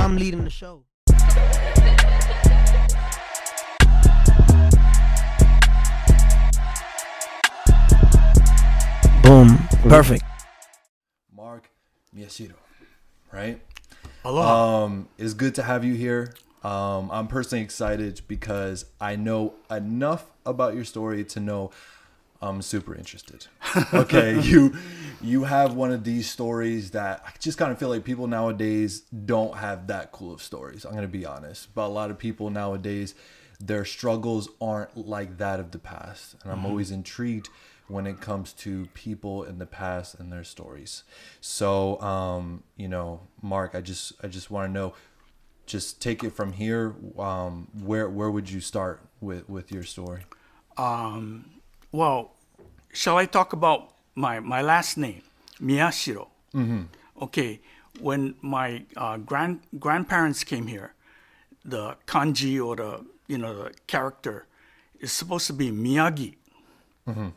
I'm leading the show. Boom. Perfect. Mark Miyashiro, right? Aloha. It's good to have you here. I'm personally excited because I know enough about your story to know I'm super interested. Okay, you have one of these stories that I just kind of feel like people nowadays don't have that cool of stories. I'm going to be honest. But a lot of people nowadays, their struggles aren't like that of the past. And I'm always intrigued when it comes to people in the past and their stories. So, Mark, I just want to know, just take it from here. Where would you start with your story? Well, shall I talk about my last name, Miyashiro? Mm-hmm. Okay, when my grandparents came here, the kanji or the character is supposed to be Miyagi. Mm-hmm.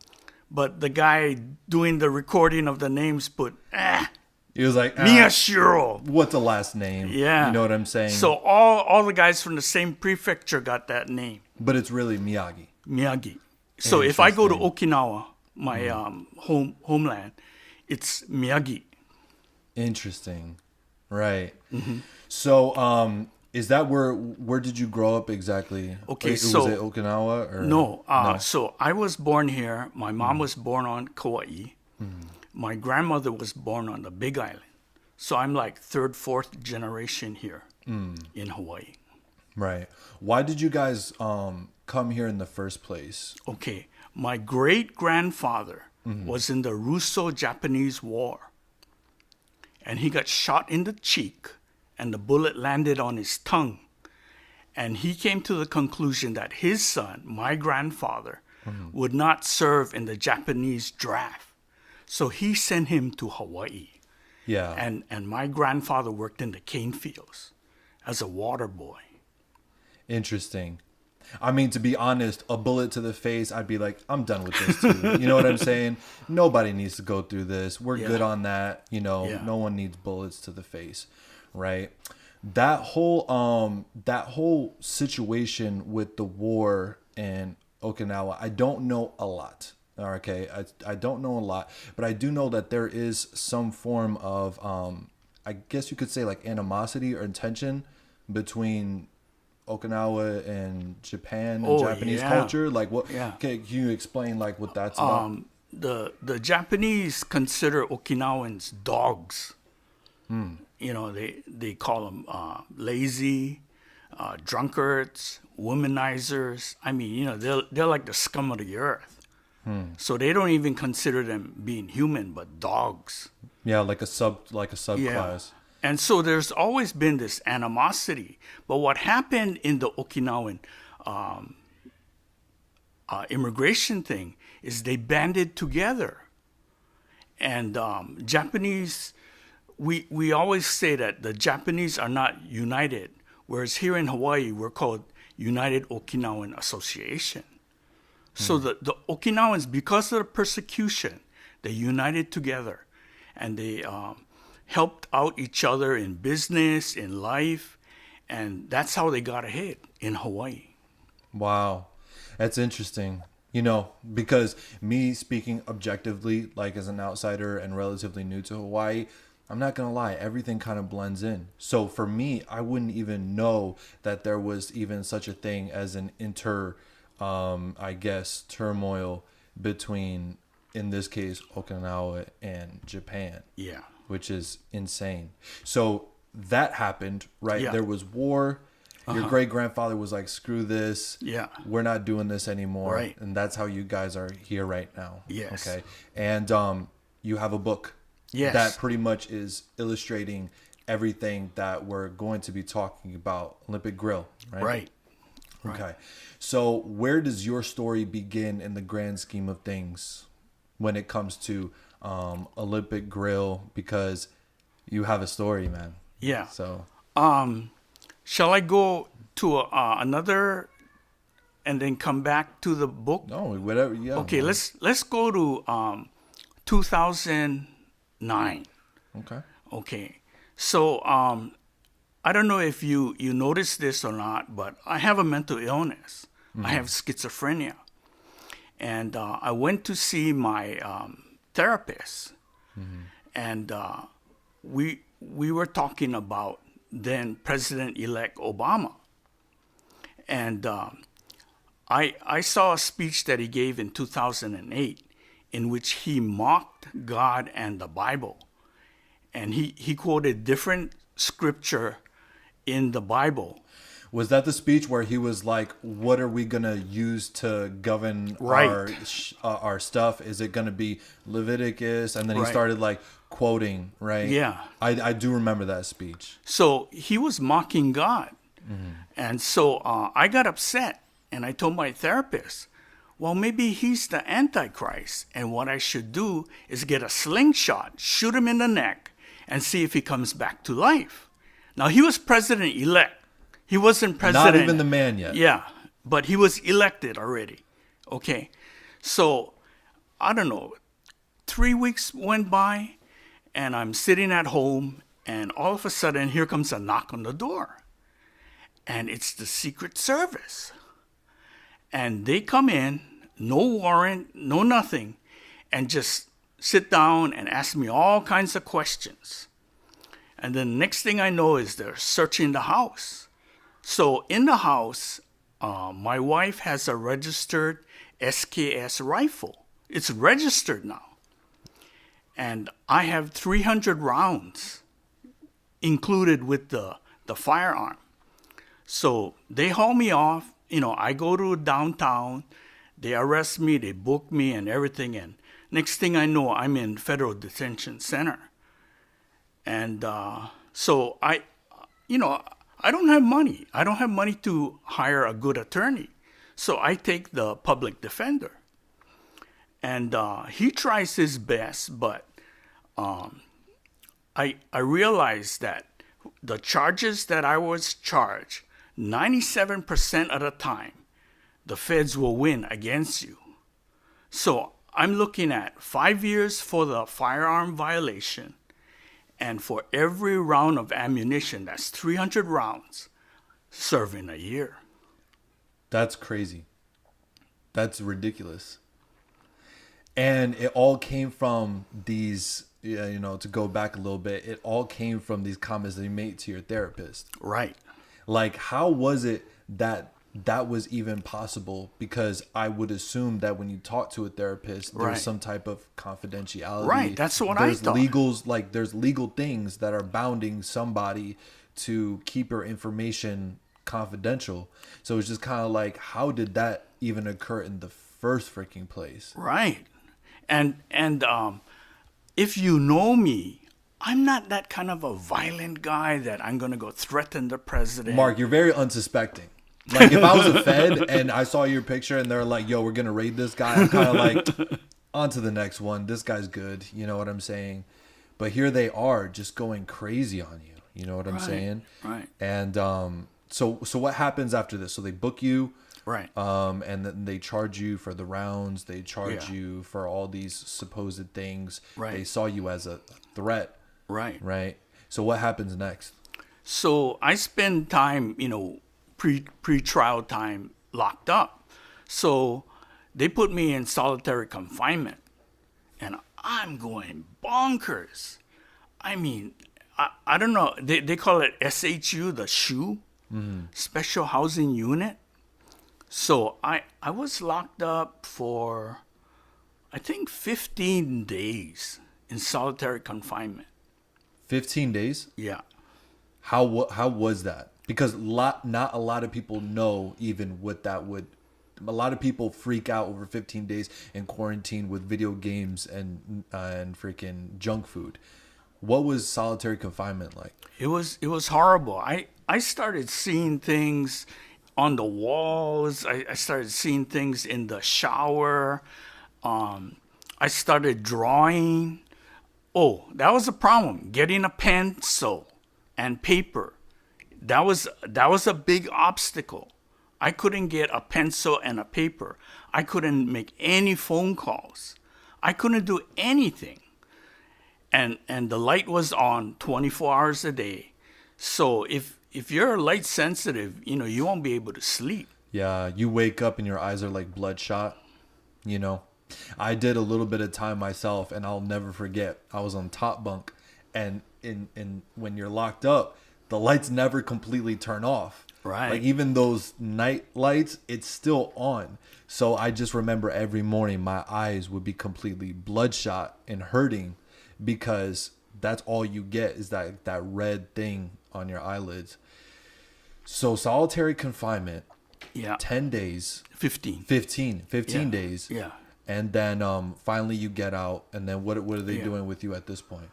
But the guy doing the recording of the names put, He was like, Miyashiro. What's the last name? Yeah. You know what I'm saying? So all the guys from the same prefecture got that name. But it's really Miyagi. So if I go to Okinawa, my homeland, it's Miyagi. Interesting. Right. Mm-hmm. So is that where did you grow up exactly? Okay, was so it Okinawa or no? So I was born here. My mom was born on Kauai. My grandmother was born on the Big Island. So I'm like third, fourth generation here in Hawaii. Right. Why did you guys come here in the first place? Okay, my great-grandfather was in the Russo-Japanese War. And he got shot in the cheek, and the bullet landed on his tongue. And he came to the conclusion that his son, my grandfather, would not serve in the Japanese draft. So he sent him to Hawaii. Yeah. And my grandfather worked in the cane fields as a water boy. Interesting. I mean, to be honest, a bullet to the face, I'd be like, I'm done with this too. You know what I'm saying? Nobody needs to go through this. We're good on that. No one needs bullets to the face, right? That whole situation with the war in Okinawa, I don't know a lot. Okay, I don't know a lot, but I do know that there is some form of, I guess you could say like animosity or tension between Okinawa and Japan and Japanese culture. Like what? Yeah. Can you explain like what that's about? The Japanese consider Okinawans dogs. They call them lazy, drunkards, womanizers. I mean, they're like the scum of the earth. So they don't even consider them being human, but dogs. Yeah, like a subclass. Yeah. And so there's always been this animosity. But what happened in the Okinawan immigration thing is they banded together. And Japanese, we always say that the Japanese are not united, whereas here in Hawaii, we're called United Okinawan Association. So the Okinawans, because of the persecution, they united together and they helped out each other in business, in life, and that's how they got ahead in Hawaii. Wow. That's interesting. Because me speaking objectively, like as an outsider and relatively new to Hawaii, I'm not going to lie, everything kind of blends in. So for me, I wouldn't even know that there was even such a thing as an turmoil between, in this case, Okinawa and Japan. Yeah. Which is insane. So that happened, right? Yeah. There was war. Your great-grandfather was like, screw this. Yeah. We're not doing this anymore. Right. And that's how you guys are here right now. Yes. Okay. And you have a book that pretty much is illustrating everything that we're going to be talking about. Olympic Grill, right? Right. Okay. So where does your story begin in the grand scheme of things when it comes to Olympic Grill? Because you have a story, man. Yeah. So shall I go to another and then come back to the book? No, whatever. Yeah. Okay, let's go to 2009. Okay. Okay. So I don't know if you noticed this or not, but I have a mental illness. I have schizophrenia. And I went to see my therapist. And we were talking about then President-elect Obama. And I saw a speech that he gave in 2008 in which he mocked God and the Bible. And he quoted different scripture in the Bible. Was that the speech where he was like, what are we going to use to govern Right. our stuff? Is it going to be Leviticus? And then he Right. started like quoting, right? Yeah. I do remember that speech. So he was mocking God. And so I got upset and I told my therapist, well, maybe he's the Antichrist. And what I should do is get a slingshot, shoot him in the neck, and see if he comes back to life. Now, he was president-elect. He wasn't president. Not even the man yet. Yeah, but he was elected already. Okay. So, I don't know, 3 weeks went by, and I'm sitting at home, and all of a sudden, here comes a knock on the door. And it's the Secret Service. And they come in, no warrant, no nothing, and just sit down and ask me all kinds of questions. And then next thing I know is they're searching the house. So in the house, my wife has a registered SKS rifle. It's registered now. And I have 300 rounds included with the firearm. So they haul me off. You know, I go to downtown. They arrest me. They book me and everything. And next thing I know, I'm in federal detention center. And so I don't have money. I don't have money to hire a good attorney. So I take the public defender. And he tries his best, but I realized that the charges that I was charged, 97% of the time, the feds will win against you. So I'm looking at 5 years for the firearm violation. And for every round of ammunition, that's 300 rounds, serving a year. That's crazy. That's ridiculous. And it all came from these, to go back a little bit, it all came from these comments that you made to your therapist. Right. Like, how was it that was even possible? Because I would assume that when you talk to a therapist, there's Right. some type of confidentiality. Right, that's what I thought. There's legal things that are bounding somebody to keep your information confidential. So it's just kind of like, how did that even occur in the first freaking place? Right. And if you know me, I'm not that kind of a violent guy that I'm going to go threaten the president. Mark, you're very unsuspecting. Like, if I was a Fed and I saw your picture and they're like, yo, we're going to raid this guy, I'm kind of like, on to the next one. This guy's good. You know what I'm saying? But here they are just going crazy on you. You know what I'm saying? Right. And so what happens after this? So they book you. Right. And then they charge you for the rounds. They charge Yeah. you for all these supposed things. Right. They saw you as a threat. Right. Right. So what happens next? So I spend time, pre-trial time locked up. So they put me in solitary confinement. And I'm going bonkers. I mean, I don't know. They call it SHU, the SHU, Special Housing Unit. So I was locked up for, I think, 15 days in solitary confinement. 15 days? Yeah. How was that? Because not a lot of people know even what that would. A lot of people freak out over 15 days in quarantine with video games and freaking junk food. What was solitary confinement like? It was horrible. I started seeing things on the walls. I started seeing things in the shower. I started drawing. Oh, that was a problem. Getting a pencil and paper. That was a big obstacle. I couldn't get a pencil and a paper. I couldn't make any phone calls. I couldn't do anything. And the light was on 24 hours a day. So if you're light sensitive, you won't be able to sleep. Yeah, you wake up and your eyes are like bloodshot, you know. I did a little bit of time myself, and I'll never forget. I was on top bunk, and in when you're locked up, the lights never completely turn off. Right. Like even those night lights, it's still on. So I just remember every morning my eyes would be completely bloodshot and hurting because that's all you get is that red thing on your eyelids. So solitary confinement. Yeah. 10 days. 15 15 Yeah. days. Yeah. And then finally you get out. And then what are they doing with you at this point?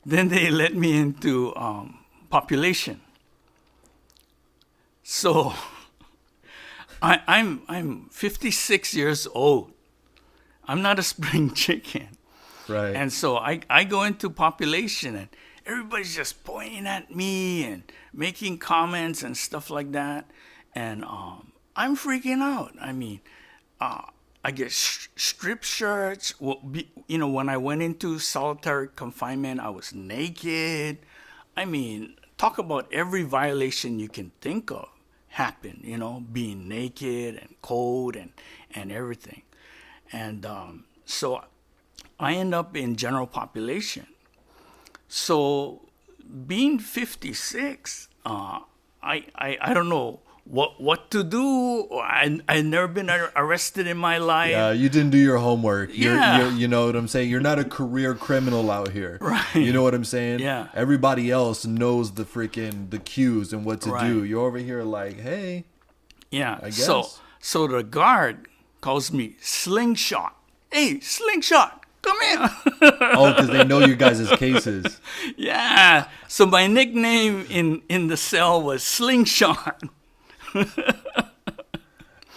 Then they let me into population. So I'm 56 years old. I'm not a spring chicken. Right. And so I go into population, and everybody's just pointing at me and making comments and stuff like that. And I'm freaking out. I mean, I get strip shirts. When I went into solitary confinement, I was naked. I mean, talk about every violation you can think of happened, being naked and cold and everything. And so I end up in general population. So being 56, I don't know what to do. I've never been arrested in my life. Yeah, you didn't do your homework. Yeah. You know what I'm saying? You're not a career criminal out here. Right. You know what I'm saying? Yeah. Everybody else knows the cues and what to Right. do. You're over here like, hey. Yeah. I guess. So the guard calls me Slingshot. Hey, Slingshot, come here. Oh, because they know you guys' cases. Yeah. So my nickname in the cell was Slingshot.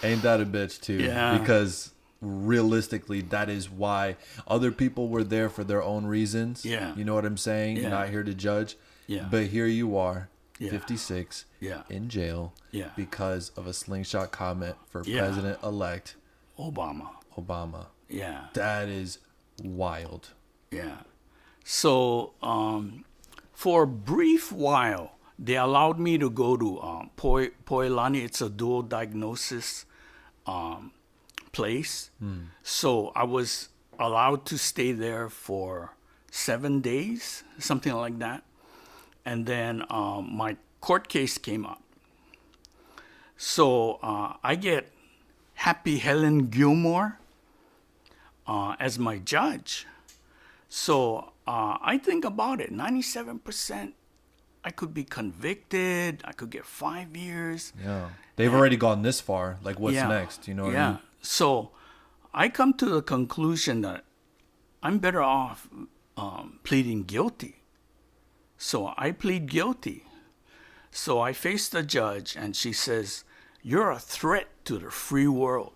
Ain't that a bitch too? Yeah. Because realistically, that is why other people were there for their own reasons. Yeah. You know what I'm saying? Yeah. Not here to judge. Yeah. But here you are, Yeah. 56, Yeah. in jail Yeah. because of a slingshot comment for Yeah. President-elect Obama. Obama. Yeah. That is wild. Yeah. So for a brief while, they allowed me to go to Poilani. It's a dual diagnosis place. So I was allowed to stay there for 7 days, something like that. And then my court case came up. So I get Happy Helen Gilmore as my judge. So I think about it, 97%. I could be convicted. I could get 5 years. Yeah. They've already gone this far. Like, what's Yeah. next? You know what I mean? So I come to the conclusion that I'm better off pleading guilty. So I plead guilty. So I face the judge, and she says, "You're a threat to the free world."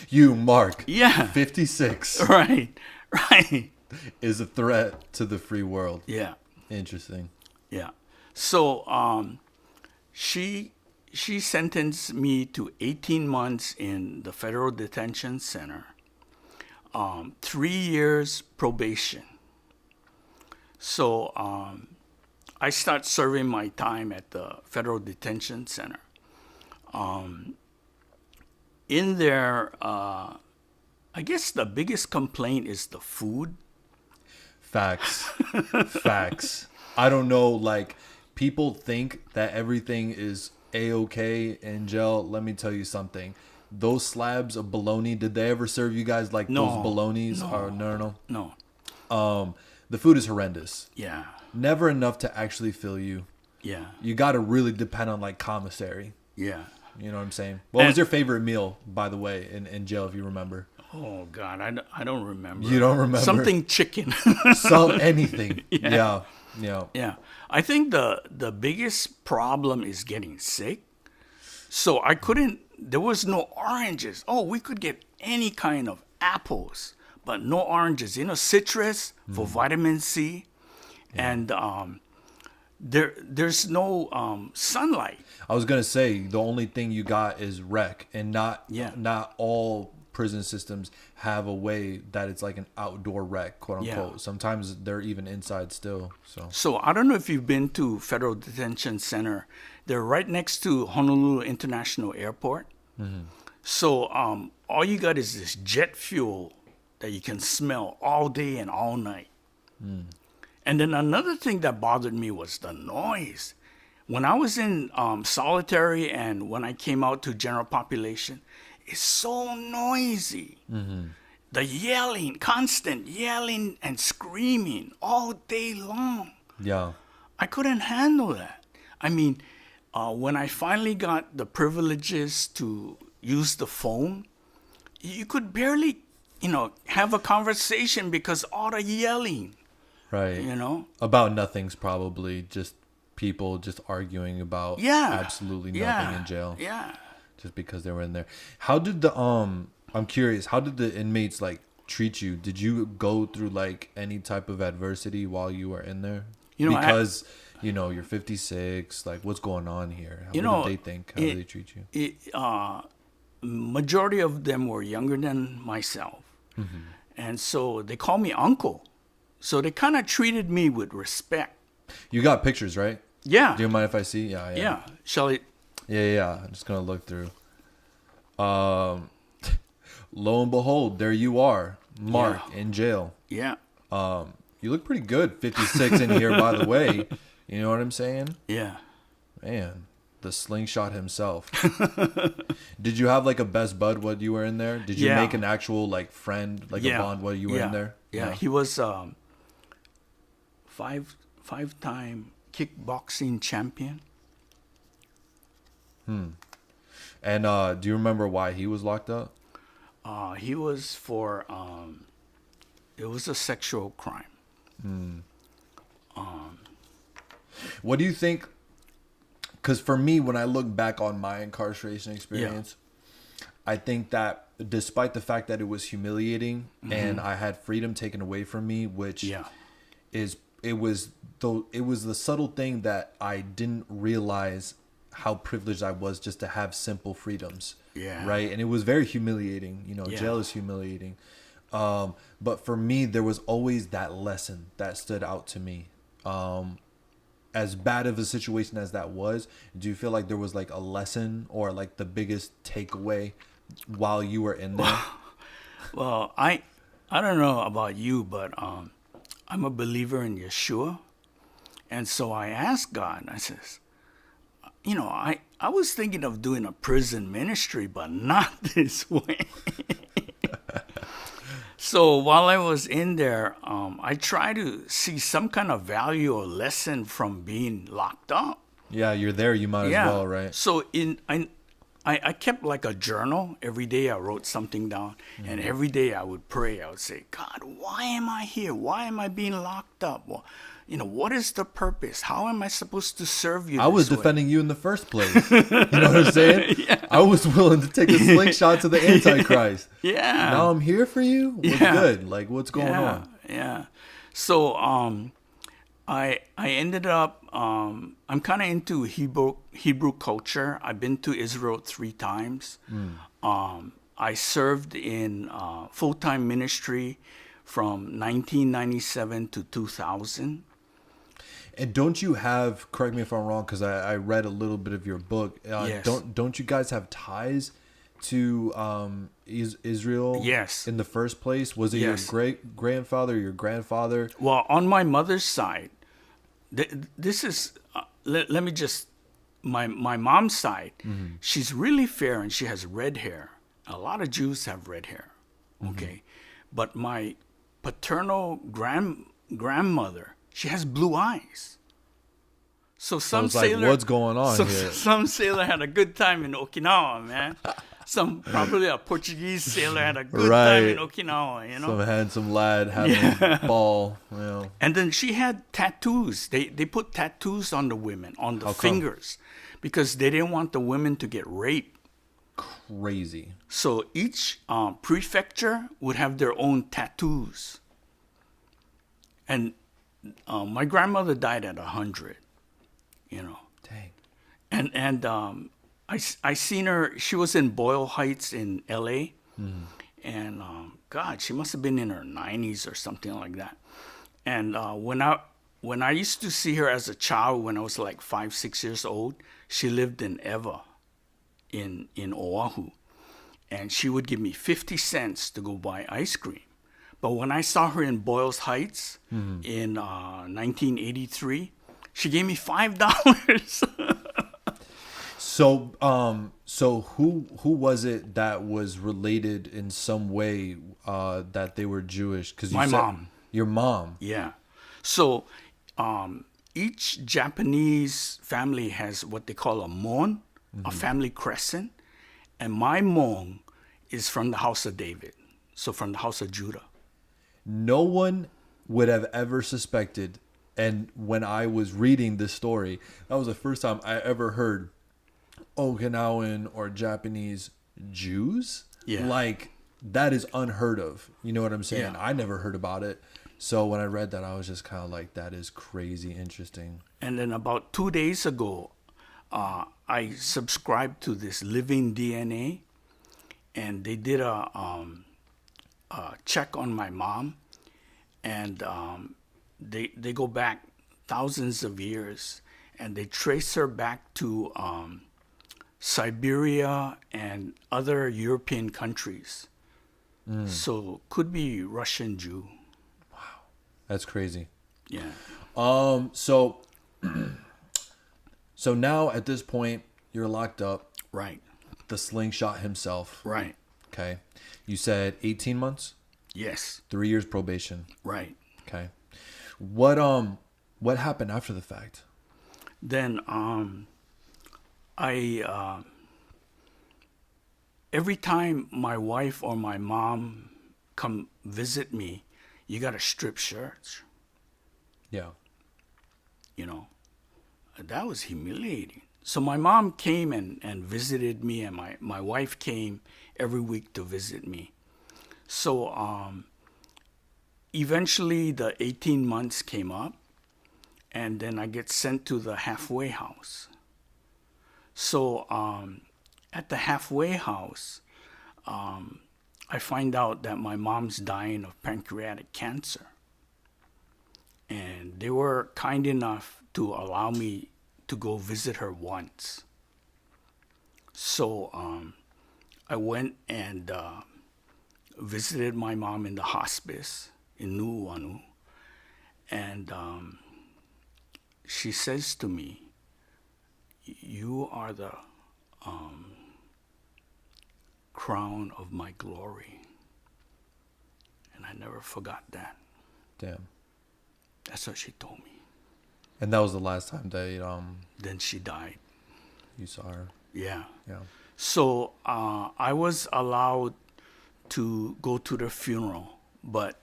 You, Mark, Yeah. 56, Right. is a threat to the free world. Yeah. Interesting. Yeah. So she sentenced me to 18 months in the federal detention center, 3 years probation. So I start serving my time at the federal detention center. In there, I guess the biggest complaint is the food. Facts. Facts. I don't know, like, people think that everything is A-okay in jail. Let me tell you something. Those slabs of bologna, did they ever serve you guys like No. those bolognas? No. Or, no. No. The food is horrendous. Yeah. Never enough to actually fill you. Yeah. You got to really depend on, like, commissary. Yeah. You know what I'm saying? What was your favorite meal, by the way, in jail, if you remember? Oh God, I don't remember. You don't remember? Something chicken. Anything. Yeah. Yeah. I think the biggest problem is getting sick. So I couldn't. There was no oranges. Oh, we could get any kind of apples, but no oranges. Citrus for vitamin C, and there's no sunlight. I was gonna say the only thing you got is rec, and not all prison systems have a way that it's like an outdoor rec, quote unquote. Yeah. Sometimes they're even inside still. So I don't know if you've been to Federal Detention Center. They're right next to Honolulu International Airport. So all you got is this jet fuel that you can smell all day and all night. And then another thing that bothered me was the noise. When I was in solitary and when I came out to general population, it's so noisy. The yelling, constant yelling and screaming all day long. Yeah. I couldn't handle that. I mean, when I finally got the privileges to use the phone, you could barely, have a conversation because all the yelling. Right. About nothing's probably just people just arguing about absolutely nothing in jail. Yeah. Just because they were in there. How did the I'm curious, how did the inmates like treat you? Did you go through like any type of adversity while you were in there? Because you're 56, like what's going on here? What did they think? How did they treat you? Majority of them were younger than myself. And so they called me uncle. So they kind of treated me with respect. You got pictures, right? Yeah. Do you mind if I see? Yeah. Shall I? Yeah. I'm just going to look through. Lo and behold, there you are, Mark, in jail. Yeah. You look pretty good, 56 in here, by the way. You know what I'm saying? Yeah. Man, the Slingshot himself. Did you have like a best bud while you were in there? Did you make an actual like friend, like a bond while you were in there? Yeah. He was five-time kickboxing champion. And do you remember why he was locked up? He was for it was a sexual crime. What do you think? Because for me, when I look back on my incarceration experience, I think that despite the fact that it was humiliating and I had freedom taken away from me, which it was the subtle thing that I didn't realize how privileged I was just to have simple freedoms. Yeah. Right. And it was very humiliating. Jail is humiliating. But for me, there was always that lesson that stood out to me. As bad of a situation as that was, do you feel like there was like a lesson or like the biggest takeaway while you were in there? Well, I don't know about you, but I'm a believer in Yeshua. And so I asked God, I says, I was thinking of doing a prison ministry, but not this way. So while I was in there, I tried to see some kind of value or lesson from being locked up. Yeah, you're there. You might as well, right? So I kept like a journal. Every day I wrote something down. And every day I would pray. I would say, God, why am I here? Why am I being locked up? Well, what is the purpose? How am I supposed to serve you? I was defending you in the first place. You know what I'm saying? I was willing to take a slingshot to the Antichrist. Yeah. Now I'm here for you? What's good? Like, what's going on? Yeah. So I ended up, I'm kind of into Hebrew culture. I've been to Israel 3 times. I served in full-time ministry from 1997 to 2000. And don't you have, correct me if I'm wrong, because I read a little bit of your book. Yes. Don't you guys have ties to Israel? Yes. In the first place? Was it your great-grandfather, your grandfather? Well, on my mother's side, this is, let me just, my mom's side, she's really fair and she has red hair. A lot of Jews have red hair, okay? But my paternal grandmother, she has blue eyes. So some sailor, like, what's going on here? Some sailor had a good time in Okinawa, man. Probably a Portuguese sailor had a good time in Okinawa, Some handsome lad having a ball, And then she had tattoos. They put tattoos on the women, on the fingers, because they didn't want the women to get raped. Crazy. So each prefecture would have their own tattoos. And my grandmother died at 100, Dang. And I seen her. She was in Boyle Heights in L.A. and God, she must have been in her 90s or something like that. And when I used to see her as a child, when I was like 5, 6 years old, she lived in Ewa, in Oahu, and she would give me 50 cents to go buy ice cream. But when I saw her in Boyles Heights in 1983, she gave me $5. So who was it that was related in some way that they were Jewish? Because My mom. Your mom. Yeah. So each Japanese family has what they call a mon, a family crescent, and my mon is from the house of David, so from the house of Judah. No one would have ever suspected. And when I was reading this story, that was the first time I ever heard Okinawan or Japanese Jews. Yeah. Like, that is unheard of. You know what I'm saying? Yeah. I never heard about it. So when I read that, I was just kind of like, that is crazy interesting. And then about 2 days ago, I subscribed to this Living DNA, and they did a check on my mom, and they go back thousands of years, and they trace her back to Siberia and other European countries. So could be Russian Jew. That's crazy. Yeah. So now at this point, you're locked up. Right. The Slingshot himself. Right. Okay. You said 18 months? Yes. 3 years probation. Right. Okay. What happened after the fact? Then every time my wife or my mom come visit me, you got to strip shirts. Yeah. You know, that was humiliating. So my mom came and visited me, and my wife came every week to visit me. So eventually the 18 months came up, and then I get sent to the halfway house. So at the halfway house, I find out that my mom's dying of pancreatic cancer. And they were kind enough to allow me to go visit her once. So I went and visited my mom in the hospice in Nuuanu. And she says to me, "You are the crown of my glory." And I never forgot that. Damn. That's what she told me. And that was the last time they Then she died. you saw her. Yeah. Yeah. So I was allowed to go to the funeral, but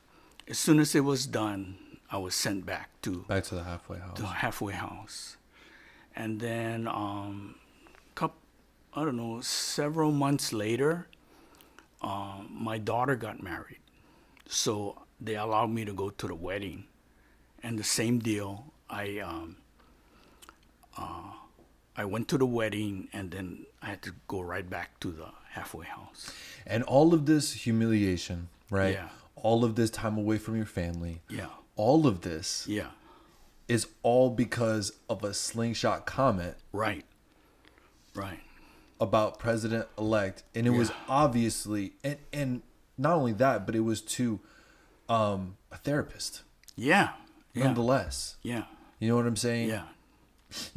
as soon as it was done, I was sent back to the halfway house. the halfway house. And then several months later, my daughter got married. So they allowed me to go to the wedding. And the same deal, I went to the wedding, and then I had to go right back to the halfway house. And all of this humiliation, right? Yeah. All of this time away from your family. Yeah. All of this Yeah. is all because of a Slingshot comment Right. Right. about President-elect. And it was obviously, and not only that, but it was to a therapist. Yeah. Yeah. Nonetheless. Yeah. You know what I'm saying? Yeah.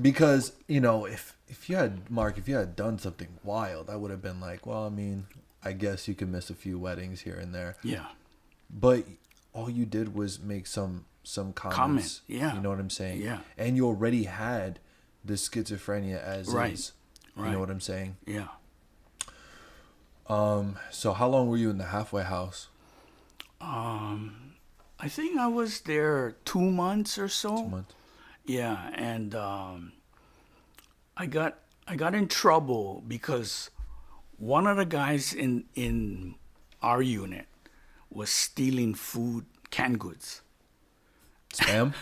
Because, if you had done something wild, I would have been like, well, I mean, I guess you could miss a few weddings here and there. Yeah. But all you did was make some comments. Yeah. You know what I'm saying? Yeah. And you already had the schizophrenia as Right. is. Right. You know what I'm saying? Yeah. So how long were you in the halfway house? I think I was there 2 months or so. 2 months. Yeah, and I got in trouble because one of the guys in our unit was stealing food, canned goods. Spam?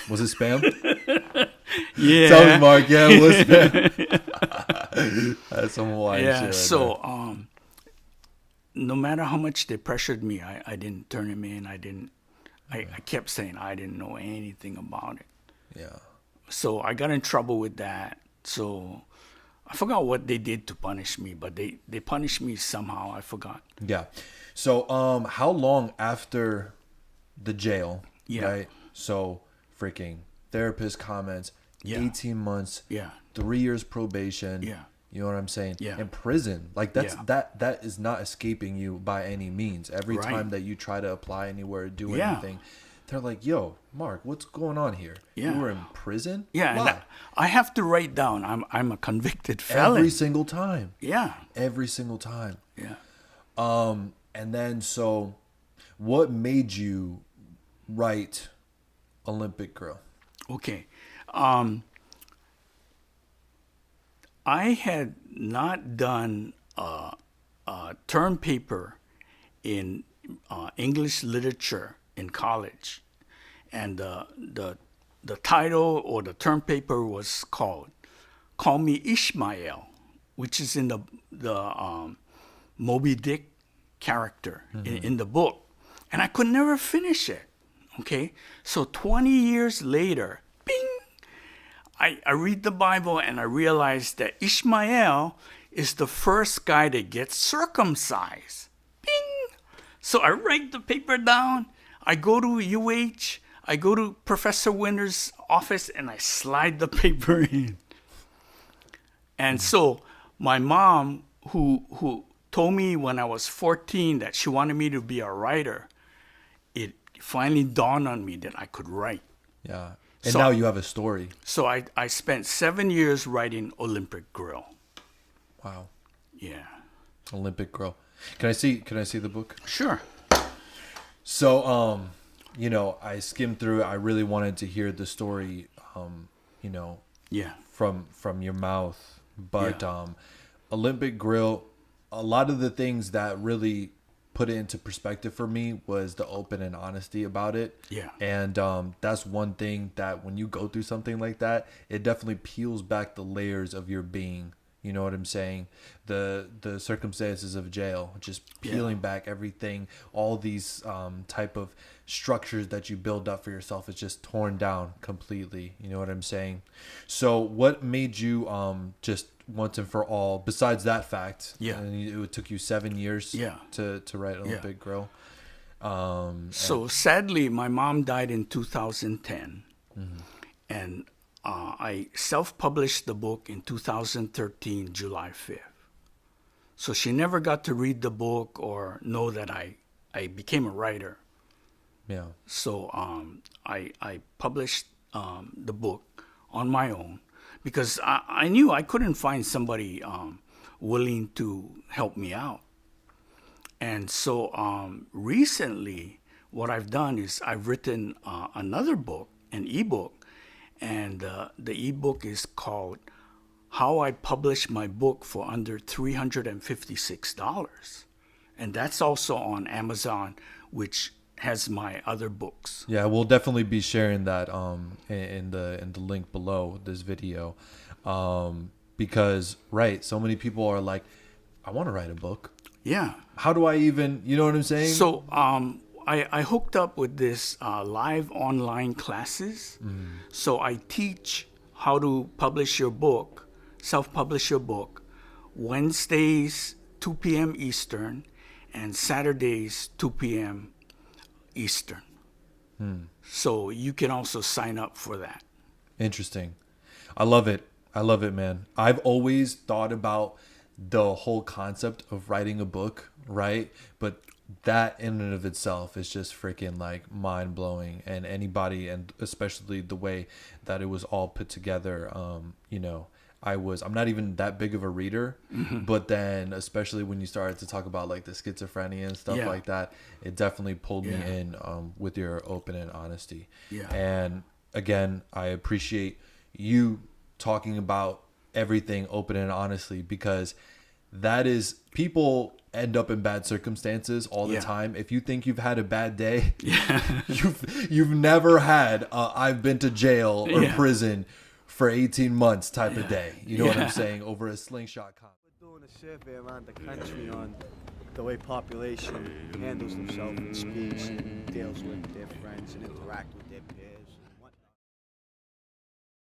Was it spam? Yeah. Tell me, Mark. Yeah, it was spam. That's some Hawaiian shit. Yeah. Right So no matter how much they pressured me, I didn't turn him in. I kept saying I didn't know anything about it. Yeah. So I got in trouble with that. So I forgot what they did to punish me, but they punished me somehow. I forgot. Yeah. So how long after the jail, Yeah. right? So freaking therapist comments, Yeah. 18 months, Yeah. 3 years probation. Yeah. You know what I'm saying? Yeah. In prison. Like that's Yeah. that is not escaping you by any means. Every Right. time that you try to apply anywhere, do Yeah. anything, they're like, "Yo, Mark, what's going on here? Yeah. You were in prison?" Yeah, and Why? I have to write down I'm a convicted felon. Every single time. Yeah. Every single time. Yeah. And then so what made you write Olympic Grill? Okay. I had not done a term paper in English literature in college, and the title or the term paper was called "Call Me Ishmael," which is in the Moby Dick character in the book, and I could never finish it. Okay, so 20 years later, bing, I read the Bible and I realized that Ishmael is the first guy that gets circumcised. Bing! So I write the paper down. I go to UH. I go to Professor Winter's office and I slide the paper in. And so my mom, who told me when I was 14 that she wanted me to be a writer, it finally dawned on me that I could write. Yeah. And So- now you have a story. So I spent 7 years writing Olympic Grill. Wow. Yeah. Olympic Grill. Can I see the book? Sure. So I skimmed through it. I really wanted to hear the story Yeah. from your mouth. But Yeah. Olympic Grill, a lot of the things that really put it into perspective for me was the open and honesty about it. Yeah. And that's one thing that when you go through something like that, it definitely peels back the layers of your being. You know what I'm saying? The circumstances of jail, just peeling back everything, all these type of structures that you build up for yourself is just torn down completely. You know what I'm saying? So what made you just once and for all, besides that fact, Yeah. and it took you 7 years Yeah. to write Olympic Grill. So sadly, my mom died in 2010. And I self-published the book in 2013, July 5th. So she never got to read the book or know that I became a writer. Yeah. So I published the book on my own because I knew I couldn't find somebody willing to help me out. And so recently, what I've done is I've written another book, an ebook, and the ebook is called How I Published My Book for Under $356. And that's also on Amazon, which has my other books. Yeah, we'll definitely be sharing that in the link below this video, because so many people are like, I want to write a book. Yeah. How do I even? You know what I'm saying? So I hooked up with this live online classes. So I teach how to publish your book, self-publish your book, Wednesdays 2 p.m. Eastern and Saturdays 2 p.m. Eastern. So you can also sign up for that. Interesting. I love it. I love it, man. I've always thought about the whole concept of writing a book, right? But that in and of itself is just freaking like mind blowing. And anybody, and especially the way that it was all put together, I'm not even that big of a reader, but then especially when you started to talk about like the schizophrenia and stuff like that, it definitely pulled me in with your open and honesty. Yeah. And again, I appreciate you talking about everything open and honestly, because that is, people end up in bad circumstances all the time. If you think you've had a bad day, you've never had I've been to jail or prison for 18 months type of day. You know what I'm saying? Over a slingshot comment. We're doing a survey around the country on the way population handles themselves and speaks and deals with their friends and interact with their peers.